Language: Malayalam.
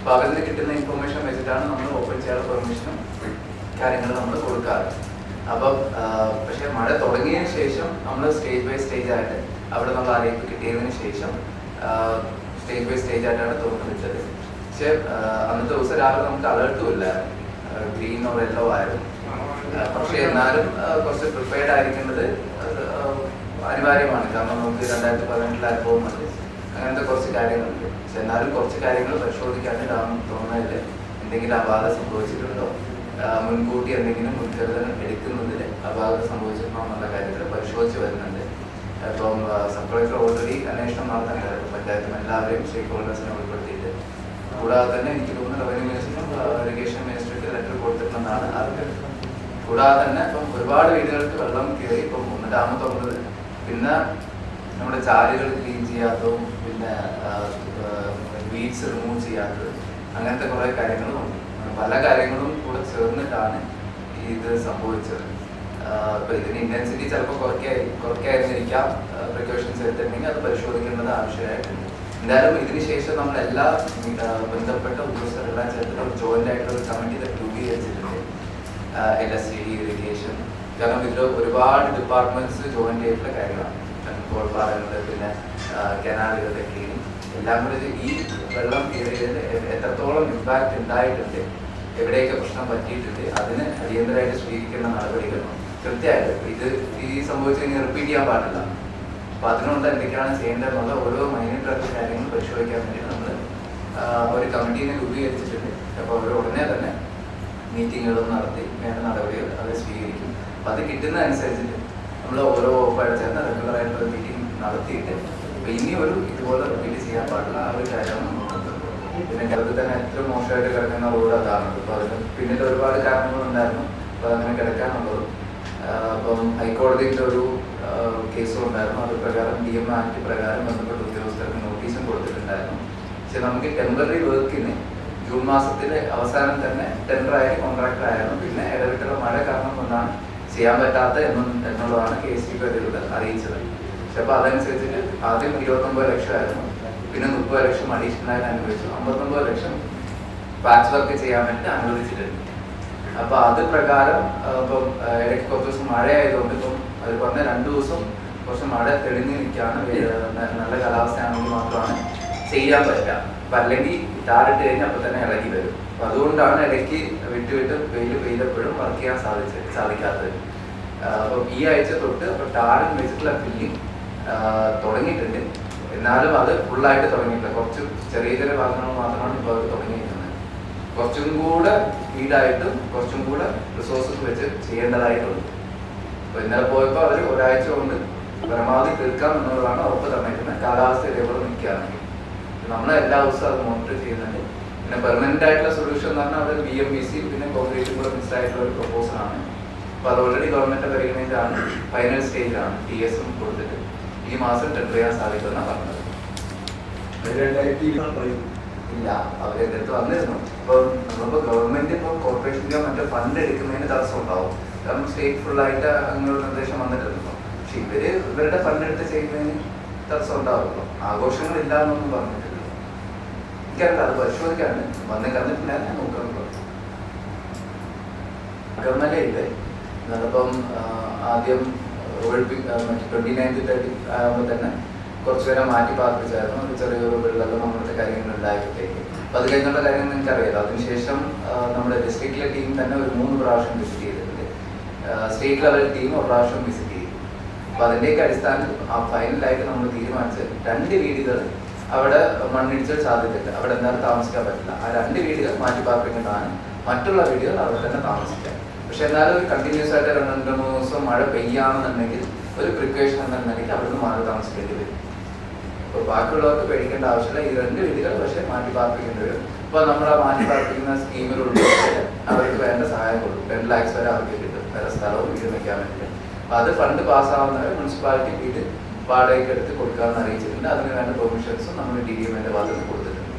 അപ്പോൾ അവരിൽ നിന്ന് കിട്ടുന്ന ഇൻഫർമേഷൻ വെച്ചിട്ടാണ് നമ്മൾ ഓപ്പൺ ചെയ്യാനുള്ള പെർമിഷനും കാര്യങ്ങൾ നമ്മൾ കൊടുക്കാറ്. അപ്പം പക്ഷെ മഴ തുടങ്ങിയതിന് ശേഷം നമ്മൾ സ്റ്റേജ് ബൈ സ്റ്റേജ് ആയിട്ട് അവിടെ നമ്മൾ അറിയിപ്പ് കിട്ടിയതിന് ശേഷം സ്റ്റേജ് ബൈ സ്റ്റേജ് ആയിട്ടാണ് തുറന്നിട്ടത്. പക്ഷെ അന്നത്തെ ദിവസം രാവിലെ നമുക്ക് അലേർട്ടും ഇല്ല, ഗ്രീനോ യെല്ലോ ആയിരുന്നു. പക്ഷെ എന്നാലും കുറച്ച് പ്രിപ്പയർഡ് ആയിരിക്കേണ്ടത് അനിവാര്യമാണ്. കാരണം നമുക്ക് 2018 അനുഭവം മതി, അങ്ങനത്തെ കുറച്ച് കാര്യങ്ങളുണ്ട്. പക്ഷെ എന്നാലും കുറച്ച് കാര്യങ്ങൾ പരിശോധിക്കാണ്ട് ഡാം തുറന്നതിൽ എന്തെങ്കിലും അപാകത സംഭവിച്ചിട്ടുണ്ടോ, മുൻകൂട്ടി എന്തെങ്കിലും മുൻകരുതൽ എടുക്കുന്നതിൽ അപാകത സംഭവിച്ചിട്ടുണ്ടോ എന്നുള്ള കാര്യത്തിൽ പരിശോധിച്ച് വരുന്നുണ്ട്. ഇപ്പം സബ് കളക്ടർ ഓൾറെഡി അന്വേഷണം നടത്താനായിരുന്നു പഞ്ചായത്തും എല്ലാവരെയും സ്റ്റേക്ക് ഹോൾഡേഴ്സിനെ ഉൾപ്പെടുത്തിയിട്ട്. കൂടാതെ തന്നെ എനിക്ക് തോന്നുന്നു റവന്യൂ മിനിസ്റ്ററും ഇറിഗേഷൻ മിനിസ്റ്റർക്ക് ലെറ്റർ കൊടുത്തിട്ടുണ്ടെന്നാണ് അറിഞ്ഞത്. കൂടാതെ തന്നെ ഇപ്പം ഒരുപാട് വീടുകൾക്ക് വെള്ളം കയറി. ഇപ്പം ഒന്ന് ഡാം തുറന്നത്, പിന്നെ നമ്മുടെ ചാലുകൾ ക്ലീൻ ചെയ്യാത്തതും, പിന്നെ വീഡ്സ് റിമൂവ് ചെയ്യാത്തത്, അങ്ങനത്തെ കുറേ കാര്യങ്ങളുമുണ്ട്. പല കാര്യങ്ങളും കൂടെ ചേർന്നിട്ടാണ് ഇത് സംഭവിച്ചത്. ഇപ്പം ഇതിന് ഇൻറ്റൻസിറ്റി ചിലപ്പോൾ കുറയ്ക്കായിരുന്നിരിക്കാം. പ്രിക്കോഷൻസ് എടുത്തിട്ടുണ്ടെങ്കിൽ അത് പരിശോധിക്കേണ്ടത് ആവശ്യമായിട്ടുണ്ട്. എന്തായാലും ഇതിന് ശേഷം നമ്മൾ എല്ലാ ബന്ധപ്പെട്ട ഉദ്യോഗസ്ഥരെല്ലാം ചേർത്തിട്ട് ഒരു ജോയിൻ്റ് ആയിട്ടുള്ള ഒരു കമ്മിറ്റി രൂപീകരിച്ചിട്ടുണ്ട്. LSTD, ഇറിഗേഷൻ, കാരണം ഇതിൽ ഒരുപാട് ഡിപ്പാർട്ട്മെന്റ്സ് ജോയിൻ ചെയ്തിട്ടുള്ള കാര്യങ്ങളാണ്. കോൾപ്പാറകൾ, പിന്നെ കനാലുകളുടെ ക്ലീനിങ്, എല്ലാം കൂടി ഈ വെള്ളം എത്രത്തോളം ഇമ്പാക്റ്റ് ഉണ്ടായിട്ടുണ്ട്, എവിടെയൊക്കെ പ്രശ്നം പറ്റിയിട്ടുണ്ട്, അതിന് അടിയന്തരമായിട്ട് സ്വീകരിക്കേണ്ട നടപടികൾ കൃത്യമായിട്ട് ഇത് ഈ സംഭവിച്ചു കഴിഞ്ഞാൽ റിപ്പീറ്റ് ചെയ്യാൻ പാടില്ല. അപ്പോൾ അതിനുള്ള എന്തൊക്കെയാണ് ചെയ്യേണ്ടതെന്നുള്ള ഓരോ മൈന്യൂട്ടായിട്ടുള്ള കാര്യങ്ങൾ പരിശോധിക്കാൻ വേണ്ടി നമ്മൾ ഒരു കമ്മിറ്റീനെ രൂപീകരിച്ചിട്ടുണ്ട്. അപ്പോൾ അവർ ഉടനെ തന്നെ മീറ്റിങ്ങുകളും നടത്തി വേണ്ട നടപടികൾ അത് സ്വീകരിക്കും. അപ്പോൾ അത് കിട്ടുന്നതനുസരിച്ചിട്ട് നമ്മൾ ഓരോ വകുപ്പായിട്ട് ചേർന്ന് റെഗുലറായിട്ടുള്ള മീറ്റിംഗ് നടത്തിയിട്ട് അപ്പോൾ ഇനി ഒരു ഇതുപോലെ റിപ്പീറ്റ് ചെയ്യാൻ പാടില്ല ആ ഒരു കാര്യമാണ് നമ്മൾ നോക്കുന്നത്. പിന്നെ കേരളത്തിൽ തന്നെ ഏറ്റവും മോശമായിട്ട് കിടക്കുന്ന റോഡ് അതാണ്. അപ്പോൾ അതിന് പിന്നീട് ഒരുപാട് കാരണങ്ങളുണ്ടായിരുന്നു അപ്പോൾ അങ്ങനെ കിടക്കാനുള്ളത്. അപ്പം ഹൈക്കോടതിയുടെ ഒരു കേസും ഉണ്ടായിരുന്നു. അത് പ്രകാരം DM ആക്ട് പ്രകാരം ബന്ധപ്പെട്ട ഉദ്യോഗസ്ഥർക്ക് നോട്ടീസും കൊടുത്തിട്ടുണ്ടായിരുന്നു. പക്ഷെ നമുക്ക് ടെമ്പററി വർക്കിന് ജൂൺ മാസത്തിലെ അവസാനം തന്നെ ടെൻഡറായി കോൺട്രാക്ടർ ആയിരുന്നു. പിന്നെ ഇടവിട്ടുള്ള മഴ കാരണം കൊണ്ടാണ് ചെയ്യാൻ പറ്റാത്ത എന്നുള്ളതാണ് KSTB അതിലൂടെ അറിയിച്ചത്. പക്ഷെ അപ്പോൾ അതനുസരിച്ചിട്ട് ആദ്യം 29 ലക്ഷമായിരുന്നു, പിന്നെ 30 ലക്ഷം അഡീഷണലായിട്ട് അനുവദിച്ചു. 59 ലക്ഷം പാച്ച് വർക്ക് ചെയ്യാൻ വേണ്ടി അനുവദിച്ചിട്ടുണ്ട്. അപ്പോൾ അത് പ്രകാരം ഇപ്പം ഇടയ്ക്ക് കുറച്ച് ദിവസം മഴയായതുകൊണ്ട് ഇപ്പം അത് പറഞ്ഞ 2 ദിവസം കുറച്ച് മഴ തെളിഞ്ഞ് നിൽക്കുകയാണ്. നല്ല കാലാവസ്ഥയാണെങ്കിൽ മാത്രമാണ് ചെയ്യാൻ പറ്റുക. അപ്പം അല്ലെങ്കിൽ ടാറിട്ട് കഴിഞ്ഞാൽ അപ്പം തന്നെ ഇളകി വരും. അപ്പം അതുകൊണ്ടാണ് ഇടയ്ക്ക് വിട്ട് വെയിലപ്പോഴും വർക്ക് ചെയ്യാൻ സാധിക്കാത്തത്. അപ്പം ഈ ആഴ്ച തൊട്ട് അപ്പോൾ ടാറിന് വെച്ചിട്ടുള്ള ഫില്ലിങ് തുടങ്ങിയിട്ടുണ്ട്. എന്നാലും അത് ഫുള്ളായിട്ട് തുടങ്ങിയിട്ടില്ല. കുറച്ച് ചെറിയ ചെറിയ ഭാഗങ്ങൾ മാത്രമാണ് ഇപ്പോൾ അത് തുടങ്ങിയിരിക്കുന്നത്. കുറച്ചും കൂടെ സ്പീഡായിട്ടും കുറച്ചും കൂടെ റിസോഴ്സസ് വെച്ച് ചെയ്യേണ്ടതായിട്ടുണ്ട്. അപ്പോൾ ഇന്നലെ പോയപ്പോൾ അവർ ഒരാഴ്ച കൊണ്ട് പരമാവധി തീർക്കാം എന്നുള്ളതാണ് ഉറപ്പ് തന്നിരിക്കുന്നത്. കാലാവസ്ഥ ഇതേപോലെ നിൽക്കുകയാണെങ്കിൽ നമ്മൾ എല്ലാ ദിവസവും അത് മോണിറ്റർ ചെയ്യുന്നുണ്ട്. പിന്നെ പെർമനന്റ് ആയിട്ടുള്ള സൊല്യൂഷൻ എന്ന് പറഞ്ഞാൽ അവർ BMVC പിന്നെ കോൺക്രീറ്റും കൂടെ മിക്സ് ആയിട്ടുള്ള ഒരു പ്രപ്പോസലാണ്. അപ്പോൾ അത് ഓൾറെഡി ഗവൺമെന്റ് പരിഗണനയിലാണ്, ഫൈനൽ സ്റ്റേജിലാണ്. TSം കൊടുത്തിട്ട് ഈ മാസം ടെൻഡർ ചെയ്യാൻ സാധിക്കുമെന്നാണ് പറഞ്ഞത്. ഇല്ല, അവരെൻ്റെ അടുത്ത് വന്നിരുന്നു. ഇപ്പം നമ്മളിപ്പോൾ ഗവൺമെന്റ് ഇപ്പോൾ കോർപ്പറേഷൻ്റെ മറ്റേ ഫണ്ട് എടുക്കുന്നതിന് തടസ്സം ഉണ്ടാവും. കാരണം സ്റ്റേറ്റ് ഫുള്ളായിട്ട് അങ്ങനെയുള്ള നിർദ്ദേശം വന്നിട്ടുണ്ടല്ലോ. പക്ഷെ ഇവരുടെ ഫണ്ട് എടുത്ത് ചെയ്യുന്നതിന് തടസ്സം ഉണ്ടാവുമല്ലോ. ആഘോഷങ്ങളില്ല എന്നൊന്നും പറഞ്ഞിട്ടില്ല. എനിക്കറിയില്ല, അത് പരിശോധിക്കാണ് കണ്ടിട്ടില്ല, ഞാൻ നോക്കാറുണ്ടോ. ഗവൺമെന്റില് നമ്മളിപ്പം ആദ്യം 29th 30 ആകുമ്പോൾ തന്നെ കുറച്ച് പേരെ മാറ്റി പാർപ്പിച്ചായിരുന്നു. ചെറിയൊരു വെള്ളം നമ്മളുടെ കാര്യങ്ങൾ ഉണ്ടായപ്പോഴത്തേക്ക്. അപ്പം അത് കഴിഞ്ഞുള്ള കാര്യങ്ങൾ നിങ്ങൾക്ക് അറിയാലോ. അതിനുശേഷം നമ്മുടെ ഡിസ്ട്രിക്റ്റിലെ ടീം തന്നെ ഒരു 3 പ്രാവശ്യം വിസിറ്റ് ചെയ്തിട്ടുണ്ട്. സ്റ്റേറ്റ് ലെവൽ ടീം ഒരു പ്രാവശ്യം വിസിറ്റ് ചെയ്തു. അപ്പോൾ അതിൻ്റെയൊക്കെ അടിസ്ഥാനത്തിൽ ഫൈനലായിട്ട് നമ്മൾ തീരുമാനിച്ച് 2 വീടുകൾ അവിടെ മണ്ണിടിച്ചൽ സാധ്യതയുണ്ട്, അവിടെ എന്തായാലും താമസിക്കാൻ പറ്റില്ല. ആ 2 വീടുകൾ മാറ്റി പാർപ്പിക്കേണ്ടതാണ്. മറ്റുള്ള വീടുകൾ അവിടെ തന്നെ താമസിക്കാം. പക്ഷെ എന്നാലും ഒരു കണ്ടിന്യൂസ് ആയിട്ട് 2-3 ദിവസം മഴ പെയ്യാണെന്നുണ്ടെങ്കിൽ ഒരു പ്രിക്കോഷൻ എന്നുണ്ടെങ്കിൽ അവിടെ നിന്ന് മാറി താമസിക്കേണ്ടി വരും. അപ്പോൾ ബാക്കിയുള്ളവർക്ക് പേടിക്കേണ്ട ആവശ്യമില്ല. ഈ 2 വീടുകൾ പക്ഷേ മാറ്റി പാർപ്പിക്കേണ്ടി വരും. അപ്പോൾ നമ്മൾ ആ മാറ്റി പാർപ്പിക്കുന്ന സ്കീമിലുള്ള അവർക്ക് വേണ്ട സഹായം കൊടുക്കും. 10 lakhs വരെ അവർക്ക് കിട്ടും, വേറെ സ്ഥലവും വീട് വയ്ക്കാൻ വേണ്ടിയിട്ട്. അപ്പോൾ അത് ഫണ്ട് പാസ്സാവുന്നവരെ മുനിസിപ്പാലിറ്റി വീട് വാടകയ്ക്ക് എടുത്ത് കൊടുക്കാമെന്ന് അറിയിച്ചിട്ടുണ്ട്. അതിന് വേണ്ട പെർമിഷൻസും നമ്മൾ DDMന്റെ ഭാഗത്ത് കൊടുത്തിട്ടുണ്ട്.